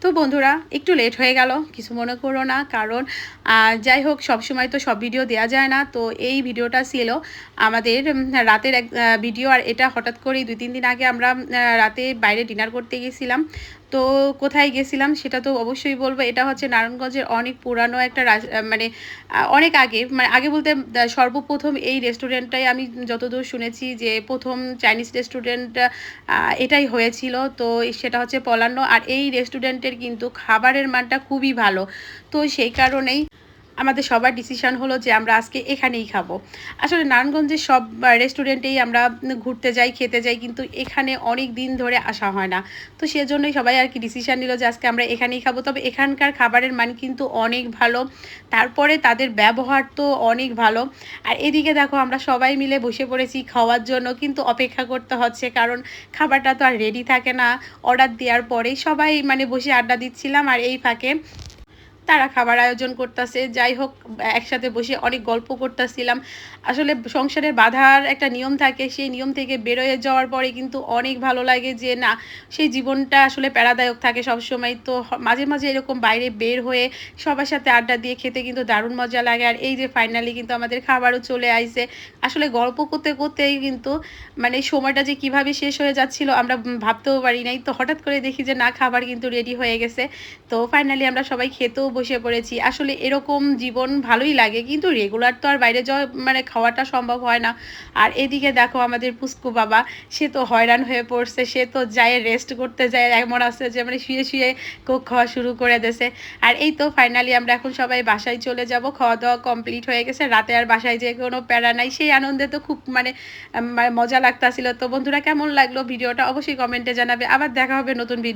তো বন্ধুরা একটু লেট হয়ে গেল, কিছু মনে করো না। কারণ যাই হোক, সবসময় তো সব ভিডিও দেওয়া যায় না। তো এই ভিডিওটা ছিল আমাদের রাতের এক ভিডিও। আর এটা হঠাৎ করেই 2-3 দিন আগে আমরা রাতে বাইরে ডিনার করতে গেছিলাম। তো কোথায় গেছিলাম সেটা তো অবশ্যই বলবো। এটা হচ্ছে নারায়ণগঞ্জের অনেক পুরানো একটা মানে অনেক আগে, মানে আগে বলতে সর্বপ্রথম এই রেস্টুরেন্টটাই আমি যতদূর শুনেছি যে প্রথম চাইনিজ রেস্টুরেন্ট এটাই হয়েছিল। তো সেটা হচ্ছে পলান্ন। আর এই রেস্টুরেন্টের কিন্তু খাবারের মানটা খুবই ভালো। তো সেই কারণেই আমাদের সবার ডিসিশন হলো যে আমরা আজকে এখানেই খাবো। আসলে নারায়ণগঞ্জের সব রেস্টুরেন্টেই আমরা ঘুরতে যাই, খেতে যাই, কিন্তু এখানে অনেক দিন ধরে আসা হয় না। তো সেজন্যই সবাই আর কি ডিসিশন নিল যে আজকে আমরা এখানেই খাবো। তবে এখানকার খাবারের মান কিন্তু অনেক ভালো। তারপরে তাদের ব্যবহার তো অনেক ভালো। আর এদিকে দেখো আমরা সবাই মিলে বসে পড়েছি খাওয়ার জন্য, কিন্তু অপেক্ষা করতে হচ্ছে, কারণ খাবারটা তো আর রেডি থাকে না। অর্ডার দেওয়ার পরেই সবাই মানে বসে আড্ডা দিচ্ছিলাম, আর এই ফাঁকে তারা খাবার আয়োজন করতেছে। যাই হোক, একসাথে বসে অনেক গল্প করতেছিলাম। আসলে সংসারের বাধার একটা নিয়ম থাকে, সেই নিয়ম থেকে বেরোয় যাওয়ার পরে কিন্তু অনেক ভালো লাগে যে না, সেই জীবনটা আসলে প্যারাদায়ক থাকে সবসময়। তো মাঝে মাঝে এরকম বাইরে বের হয়ে সবার সাথে আড্ডা দিয়ে খেতে কিন্তু দারুণ মজা লাগে। আর এই যে ফাইনালি কিন্তু আমাদের খাবারও চলে আইছে। আসলে গল্প করতে করতেই কিন্তু মানে সময়টা যে কিভাবে শেষ হয়ে যাচ্ছিল আমরা ভাবতেও পারি নাই। তো হঠাৎ করে দেখি যে না, খাবার কিন্তু রেডি হয়ে গেছে। তো ফাইনালি আমরা সবাই খেতেও বসে পড়েছি। আসলে এরকম জীবন ভালোই লাগে, কিন্তু রেগুলার তো আর বাইরে যাওয়া মানে খাওয়াটা সম্ভব হয় না। আর এদিকে দেখো আমাদের পুস্কু বাবা, সে তো হয়রান হয়ে পড়ছে। সে তো যায় রেস্ট করতে যায়, এমন আছে যে মানে শুয়ে শুয়ে কোক খাওয়া শুরু করে দিয়েছে। আর এই তো ফাইনালি আমরা এখন সবাই বাসায় চলে যাব। খাওয়া দাওয়া কমপ্লিট হয়ে গেছে, রাতে আর বাসায় যেয়ে কোনো প্যারা নাই। সেই আনন্দে তো খুব মানে মজা লাগতাছিল। তো বন্ধুরা, কেমন লাগলো ভিডিওটা অবশ্যই কমেন্টে জানাবে। আবার দেখা হবে নতুন ভিডিও।